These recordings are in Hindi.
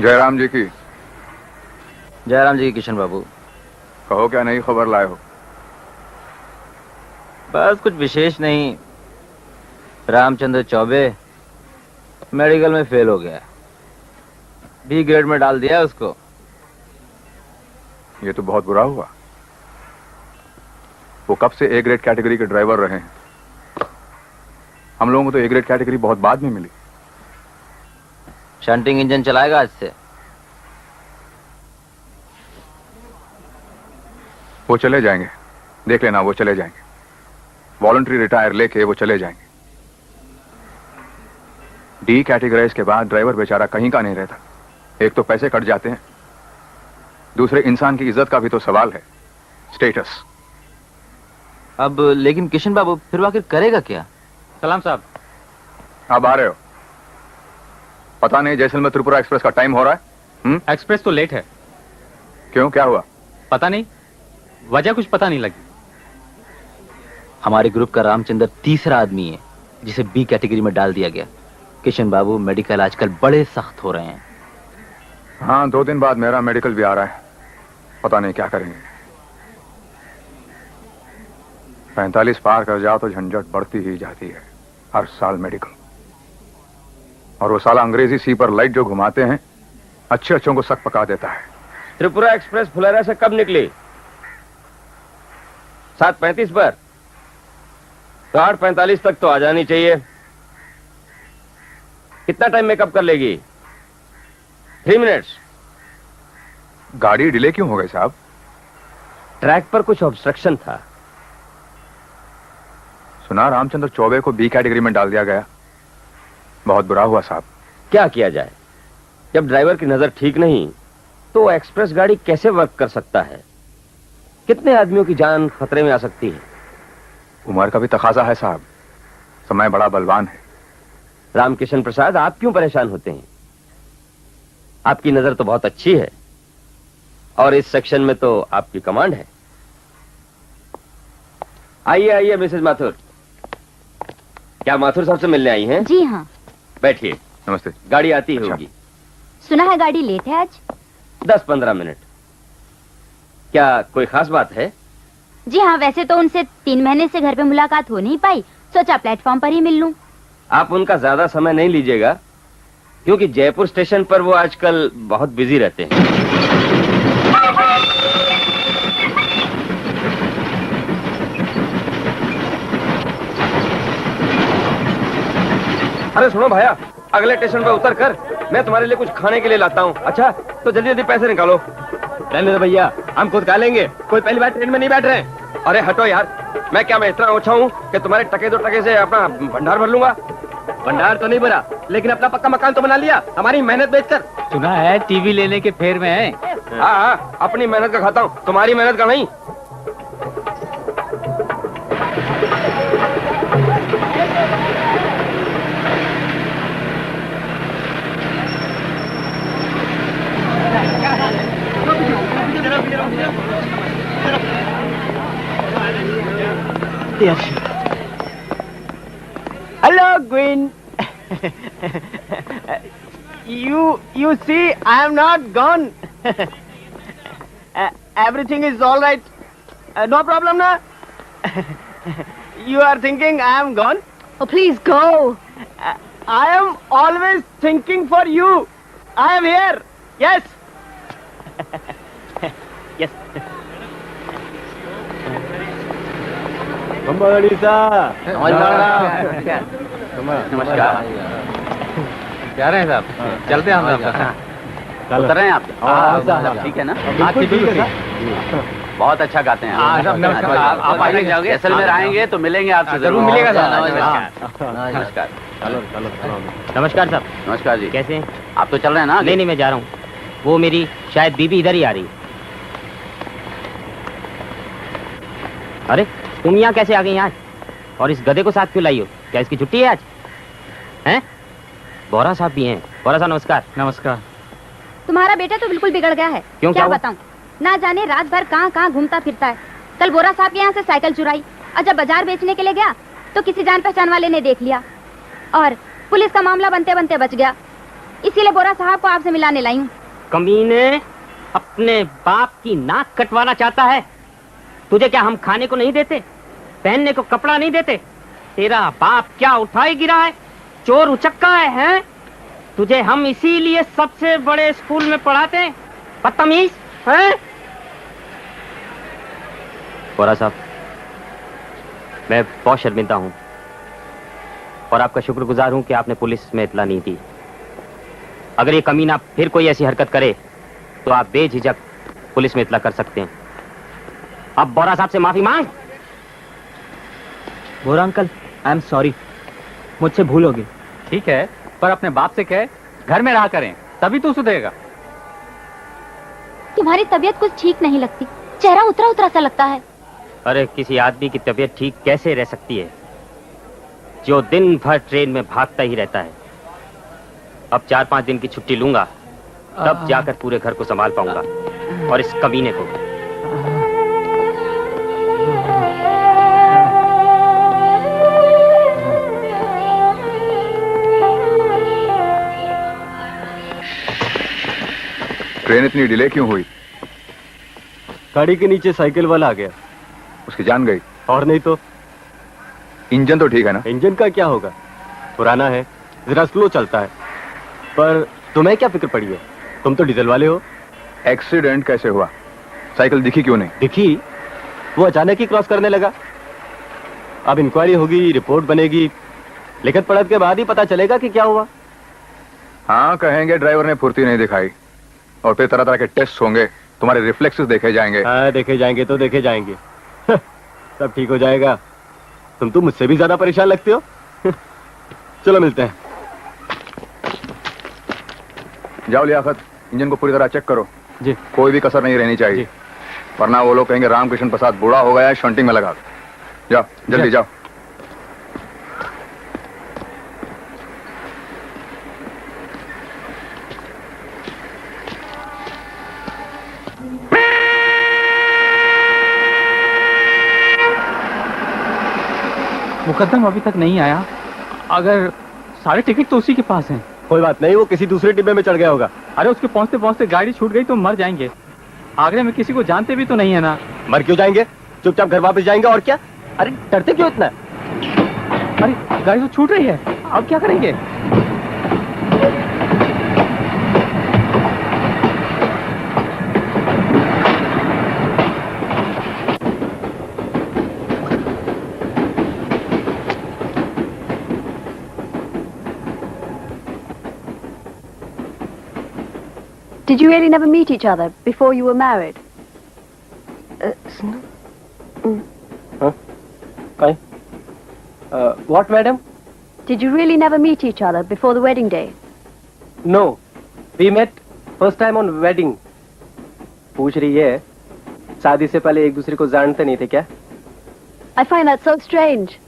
जयराम जी की। जयराम जी की किशन बाबू। कहो क्या नई खबर लाए हो? बस कुछ विशेष नहीं, रामचंद्र चौबे मेडिकल में फेल हो गया, बी ग्रेड में डाल दिया उसको। ये तो बहुत बुरा हुआ। वो कब से ए ग्रेड कैटेगरी के ड्राइवर रहे हैं। हम लोगों को तो ए ग्रेड कैटेगरी बहुत बाद में मिली। शंटिंग इंजन चलाएगा आज से। वो चले जाएंगे, देख लेना, वो चले जाएंगे। वॉलंटरी रिटायर लेके वो चले जाएंगे। डी कैटेगराइज के बाद ड्राइवर बेचारा कहीं का नहीं रहता। एक तो पैसे कट जाते हैं, दूसरे इंसान की इज्जत का भी तो सवाल है, स्टेटस। अब लेकिन किशन बाबू फिर आखिर करेगा क्या? सलाम साहब। आप आ रहे हो? पता नहीं जैसलमेर त्रिपुरा एक्सप्रेस का टाइम हो रहा है। एक्सप्रेस तो लेट है। क्यों, क्या हुआ? पता नहीं, वजह कुछ पता नहीं लगी। हमारे ग्रुप का रामचंद्र तीसरा आदमी है जिसे बी कैटेगरी में डाल दिया गया। किशन बाबू, मेडिकल आजकल बड़े सख्त हो रहे हैं। हाँ, 2 दिन बाद मेरा मेडिकल भी आ रहा है, पता नहीं क्या करेंगे। 45 पार कर जाओ तो झंझट बढ़ती ही जाती है। हर साल मेडिकल, और वो साला अंग्रेजी सी पर लाइट जो घुमाते हैं, अच्छे अच्छों को सक पका देता है। त्रिपुरा एक्सप्रेस फुलेरा से कब निकली? 7:35 पर। तो 8:45 तक तो आ जानी चाहिए। कितना टाइम मेकअप कर लेगी? 3 मिनट्स। गाड़ी डिले क्यों हो गई साहब? ट्रैक पर कुछ ऑब्स्ट्रक्शन था। सुना रामचंद्र चौबे को बी कैटेगरी में डाल दिया गया। बहुत बुरा हुआ साहब। क्या किया जाए, जब ड्राइवर की नजर ठीक नहीं तो एक्सप्रेस गाड़ी कैसे वर्क कर सकता है? कितने आदमियों की जान खतरे में आ सकती है। उम्र का भी तकाजा है साहब, समय बड़ा बलवान है। रामकिशन प्रसाद, आप क्यों परेशान होते हैं? आपकी नजर तो बहुत अच्छी है, और इस सेक्शन में तो आपकी कमांड है। आइए आइए मिसेज माथुर। क्या माथुर साहब से मिलने आई हैं? जी हाँ। बैठिए। नमस्ते। गाड़ी आती अच्छा। होगी। सुना है गाड़ी लेट है आज। 10-15 मिनट। क्या कोई खास बात है? जी हाँ, वैसे तो उनसे 3 महीने से घर पे मुलाकात हो नहीं पाई, सोचा प्लेटफॉर्म पर ही मिल लूं। आप उनका ज्यादा समय नहीं लीजिएगा, क्योंकि जयपुर स्टेशन पर वो आजकल बहुत बिजी रहते हैं। अरे सुनो भैया, अगले स्टेशन पर उतर कर मैं तुम्हारे लिए कुछ खाने के लिए लाता हूँ। अच्छा, तो जल्दी जल्दी पैसे निकालो। रहने दो भैया, हम खुद खा लेंगे, कोई पहली बार ट्रेन में नहीं बैठ रहे हैं। अरे हटो यार, मैं इतना ओछा हूँ कि तुम्हारे टके 2 टके से अपना भंडार भर लूंगा। भंडार तो नहीं भरा, लेकिन अपना पक्का मकान तो बना लिया हमारी मेहनत बेचकर। सुना है टीवी लेने के फेर में है। हाँ, अपनी मेहनत का खाता हूँ, तुम्हारी मेहनत का नहीं। Yes. Hello, Gwyn. You see, I am not gone. Everything is all right. No problem, na? You are thinking I am gone? Oh, please go. I am always thinking for you. I am here. Yes. Yes. नमस्कार। क्या रहे हैं साहब? चलते हैं हम साहब। उतर रहे हैं आप? ठीक है ना? हाँ, ठीक है। बहुत अच्छा गाते हैं आप आगे जाओगे, जैसलमेर आएंगे तो मिलेंगे आपसे, जरूर मिलेगा साहब। नमस्कार। नमस्कार साहब। नमस्कार जी। कैसे हैं? आप तो चल रहे हैं ना? नहीं, मैं जा रहा हूँ। वो मेरी शायद बीबी इधर ही आ रही है। अरे तुम यहाँ कैसे आ गई आज? और इस गधे को साथ क्यों लाई हो? क्या इसकी छुट्टी है आज? हैं? बोरा साहब भी हैं। बोरा साहब नमस्कार। नमस्कार। तुम्हारा बेटा तो बिल्कुल बिगड़ गया है। क्यों, क्या क्या हुआ? बताऊं, ना जाने रात भर कहाँ कहाँ घूमता फिरता है। कल बोरा साहब के यहाँ से साइकिल चुराई, और जब बाजार बेचने के लिए गया तो किसी जान पहचान वाले ने देख लिया, और पुलिस का मामला बनते बनते बच गया। इसीलिए बोरा साहब को आपसे मिलाने लाई हूँ। कमीने, अपने बाप की नाक कटवाना चाहता है? तुझे क्या हम खाने को नहीं देते, पहनने को कपड़ा नहीं देते? तेरा बाप क्या उठाई गिरा है, चोर उचक्का है? तुझे हम इसीलिए सबसे बड़े स्कूल में पढ़ाते हैं, बदतमीज हैं? बोरा साहब, मैं बहुत शर्मिंदा हूं और आपका शुक्रगुजार हूं कि आपने पुलिस में इत्तला नहीं दी। अगर ये कमीना फिर कोई ऐसी हरकत करे तो आप बेझिझक पुलिस में इत्तला कर सकते हैं। अब बोरा साहब से माफी मांग। बोरा अंकल, आई एम सॉरी, मुझसे भूल होगी। ठीक है, पर अपने बाप से कह घर में रहा करें, तभी तो सुधरेगा। तुम्हारी तबीयत कुछ ठीक नहीं लगती, चेहरा उतरा उतरा सा लगता है। अरे किसी आदमी की तबीयत ठीक कैसे रह सकती है जो दिन भर ट्रेन में भागता ही रहता है? अब 4-5 दिन की छुट्टी लूंगा, तब जाकर पूरे घर को संभाल पाऊंगा और इस कमीने को। ट्रेन इतनी डिले क्यों हुई? गाड़ी के नीचे साइकिल वाला आ गया। उसकी जान गई? और नहीं तो। इंजन तो ठीक है ना? इंजन का क्या होगा, पुराना है, जरा स्लो चलता है। पर तुम्हें क्या फिक्र पड़ी है, तुम तो डीजल वाले हो। एक्सीडेंट कैसे हुआ? साइकिल दिखी क्यों नहीं? दिखी, वो अचानक ही क्रॉस करने लगा। अब इंक्वायरी होगी, रिपोर्ट बनेगी, लिखत पढ़त के बाद ही पता चलेगा कि क्या हुआ। हाँ, कहेंगे ड्राइवर ने फुर्ती नहीं दिखाई, और फिर तरह तरह के टेस्ट होंगे, तुम्हारे रिफ्लेक्सेस देखे जाएंगे। हाँ, देखे जाएंगे तो देखे जाएंगे। सब ठीक हो जाएगा। तुम तो मुझसे भी ज्यादा परेशान लगते हो। चलो मिलते हैं। जाओ लियाकत, इंजन को पूरी तरह चेक करो जी। कोई भी कसर नहीं रहनी चाहिए, वरना वो लोग कहेंगे रामकृष्ण प्रसाद बूढ़ा हो गया है, शंटिंग में लगा दो। जाओ जल्दी जाओ। मुकद्दम अभी तक नहीं आया, अगर सारे टिकट तो उसी के पास हैं। कोई बात नहीं, वो किसी दूसरे डिब्बे में चढ़ गया होगा। अरे उसके पहुंचते पहुंचते गाड़ी छूट गई तो मर जाएंगे। आगरे में किसी को जानते भी तो नहीं है ना। मर क्यों जाएंगे, चुपचाप घर वापस जाएंगे और क्या। अरे डरते क्यों इतना? अरे गाड़ी तो छूट रही है, अब क्या करेंगे? Did you really never meet each other before you were married? What, madam? Did you really never meet each other before the wedding day? No, we met first time on wedding. पूछ रही है, शादी से पहले एक दूसरे को जानते नहीं थे क्या? I find that so strange,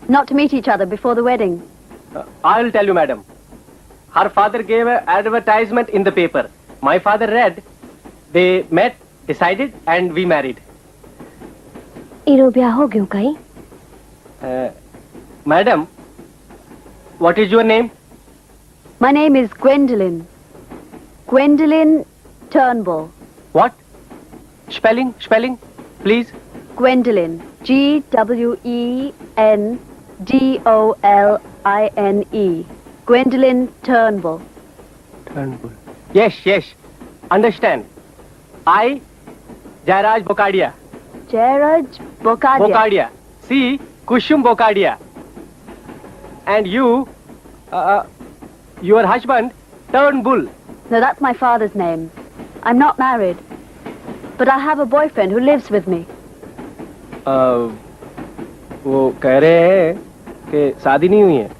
not to meet each other before the wedding. I'll tell you, madam. Her father gave an advertisement in the paper. My father read. They met, decided, and we married. इरो ब्याह हो गयो कहीं? Madam, what is your name? My name is Gwendolyn. Gwendolyn Turnbull. What? Spelling, please. Gwendolyn. Gwendolyn. Gwendolyn Turnbull. Turnbull. Yes. Understand. I, Jairaj Bokadia. Jairaj Bokadia. Bokadia. C. Kushum Bokadia. And you, your husband, Turnbull. No, that's my father's name. I'm not married. But I have a boyfriend who lives with me. वो कह रहे हैं कि शादी नहीं हुई है,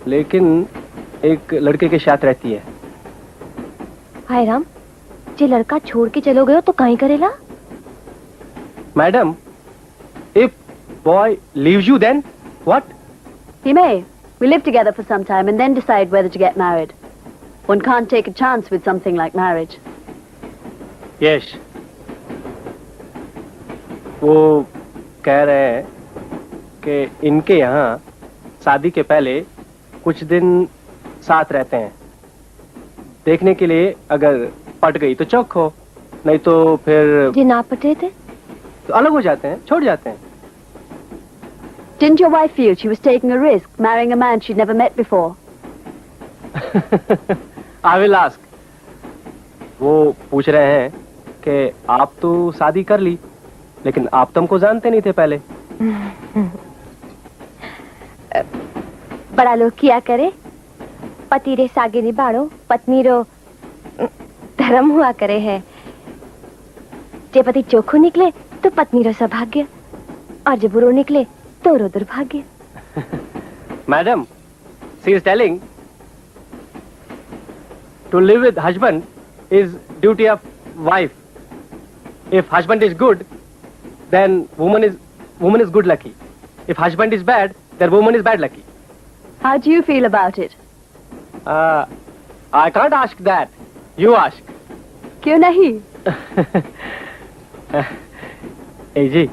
लेकिन एक लड़के के साथ रहती है। हाय राम, जे लड़का छोड़ के चलो गयो तो कहीं करेला? Madam, if boy leaves you, then what? He may. We live together for some time and then decide whether to get married. One can't take a chance with something like marriage. Yes. वो कह रहे हैं कि इनके यहाँ शादी के पहले कुछ दिन साथ रहते हैं, देखने के लिए अगर पट गई तो चौक हो, नहीं तो फिर जी ना पटे थे। तो अलग हो जाते हैं, छोड़ जाते हैं। Didn't your wife feel she was taking a risk, marrying a man she'd never met before? I will ask. वो पूछ रहे हैं कि आप तो शादी कर ली, लेकिन आप तो हमको जानते नहीं थे पहले। बड़ा लोग किया करे, पति रे सागे निबाड़ो, पत्नी रो धर्म हुआ करे है। जे पति चोखो निकले तो पत्नी रो सौभाग्य, और जे बुरो निकले तो रो दुर्भाग्य। Madam, she is telling to live with husband is duty of wife. If husband is good, then woman is good lucky. If husband is bad, then woman is bad lucky. How do you feel about it? I can't ask that. You ask. क्यों नहीं? ए जी,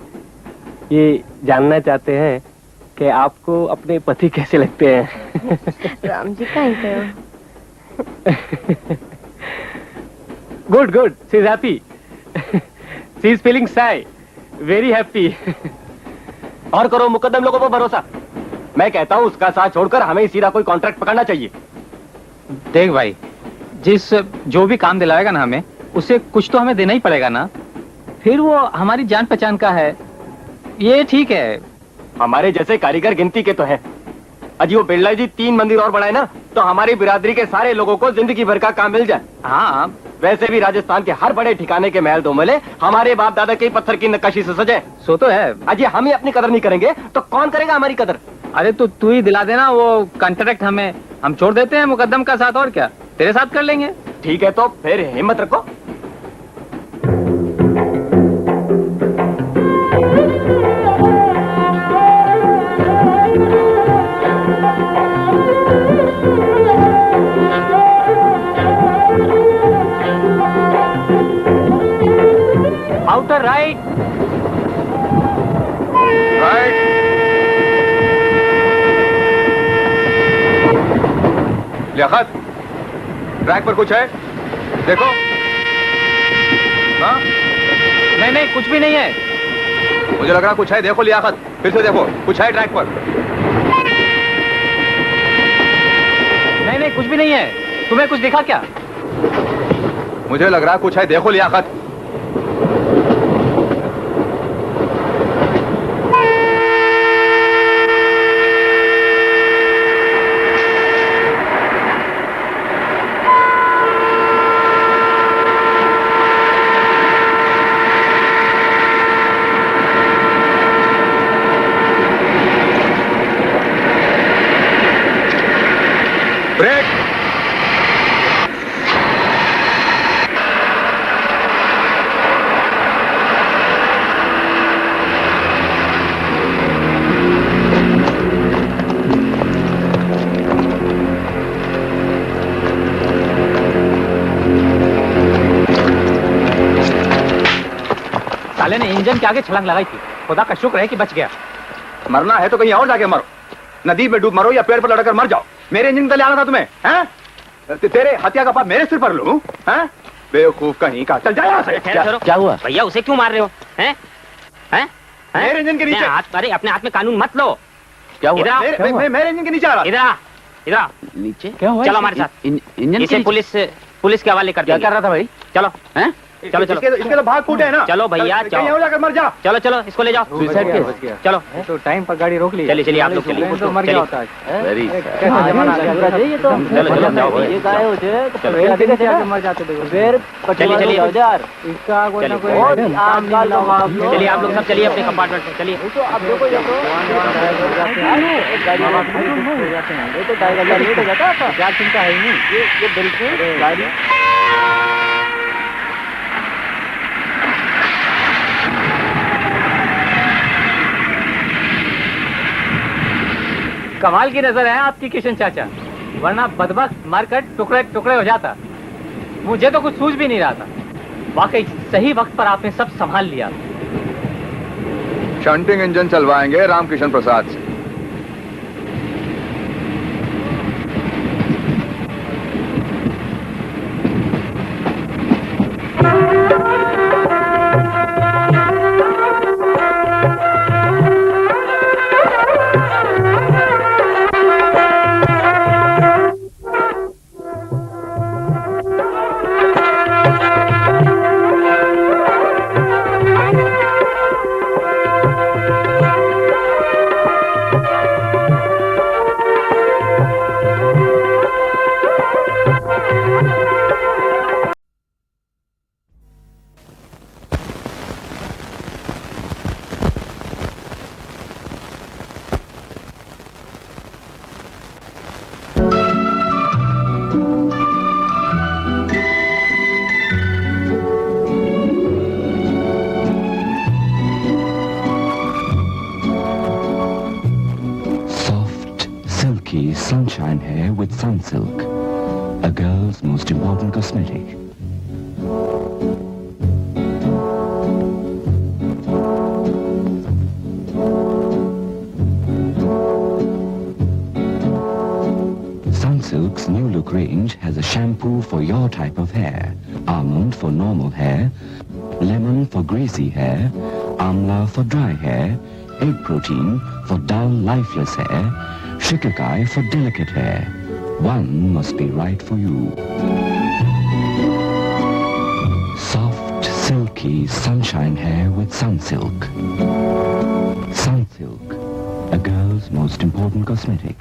ये जानना चाहते हैं कि आपको अपने पति कैसे लगते हैं? राम जी कहीं कहो। Good, good. She is happy. She is feeling shy. Very happy. और करो मुकद्दम लोगों पर भरोसा। मैं कहता हूँ उसका साथ छोड़कर हमें सीधा कोई कॉन्ट्रैक्ट पकड़ना चाहिए। देख भाई, जो भी काम दिलाएगा ना हमें, उसे कुछ तो हमें देना ही पड़ेगा ना। फिर वो हमारी जान पहचान का है, ये ठीक है। हमारे जैसे कारीगर गिनती के तो है। अजी वो बिरला जी 3 मंदिर और बनाए ना, तो हमारी बिरादरी के सारे लोगों को जिंदगी भर का काम मिल जाए। हाँ, वैसे भी राजस्थान के हर बड़े ठिकाने के महल दोमले हमारे बाप दादा के पत्थर की नक्काशी से सजे। सो तो है। अजी हम ही अपनी कदर नहीं करेंगे तो कौन करेगा हमारी कदर? अरे तो तू ही दिला देना वो कॉन्ट्रैक्ट हमें, हम छोड़ देते हैं मुकद्दम का साथ, और क्या तेरे साथ कर लेंगे। ठीक है, तो फिर हिम्मत रखो। Outer right. Right. Liaquat, track पर कुछ है? देखो। हाँ? नहीं, कुछ भी नहीं है। मुझे लग रहा कुछ है, देखो लियाकत, फिर से देखो, कुछ है ट्रैक पर। नहीं, कुछ भी नहीं है। तुम्हें कुछ दिखा क्या? मुझे लग रहा कुछ है, देखो लियाकत। ब्रेक। साले ने इंजन के आगे छलांग लगाई थी, खुदा का शुक्र है कि बच गया। मरना है तो कहीं और जाके मरो, नदी में डूब मरो या पेड़ पर लड़कर मर जाओ। मेरे इंजन तले आना था तुम्हें, हैं? तेरे हत्या का पाप मेरे सिर पर लूं, हैं? बेवकूफ कहीं का, चल जा यहाँ से। क्या हुआ भैया? उसे क्यों मार रहे हो? हैं? हैं? मेरे इंजन के नीचे। अरे अपने हाथ में कानून मत लो। क्या हुआ? मेरे इंजन के नीचे आ रहा। इधर नीचे क्या हुआ? चलो हमारे साथ। इंजन इसे पुलिस के हवाले कर क्या कर रहा था भाई? चलो, हैं? चलो इसके तो भाग फूटे है ना। चलो भैया, कहीं और जाकर मर जा। चलो इसको ले जाओ। Suicide case? चलो तो टाइम पर गाड़ी रोक ली। चलिए आप लोग चलिए। तो मर गया होता है। वेरी ये तो ये गाय होते हैं तो कैसे आके मर जाते देखो। फिर चलिए इसका कोई ना कोई चलिए आप लोग सब चलिए अपने कंपार्टमेंट में चलिए। तो अब देखो ये तो ये तो 2,500 लेट हो जाता है, क्या चिंता है ही नहीं। ये बिल्कुल गाड़ी कमाल की नजर है आपकी किशन चाचा, वरना बदबख्त मारकर टुकड़े टुकड़े हो जाता। मुझे तो कुछ सूझ भी नहीं रहा था। वाकई सही वक्त पर आपने सब संभाल लिया। शंटिंग इंजन चलवाएंगे रामकिशन प्रसाद से। Sunsilk, a girl's most important cosmetic. Sunsilk's new look range has a shampoo for your type of hair, almond for normal hair, lemon for greasy hair, amla for dry hair, egg protein for dull, lifeless hair, shikakai for delicate hair. One must be right for you. Soft, silky, sunshine hair with Sunsilk. Sunsilk, a girl's most important cosmetic.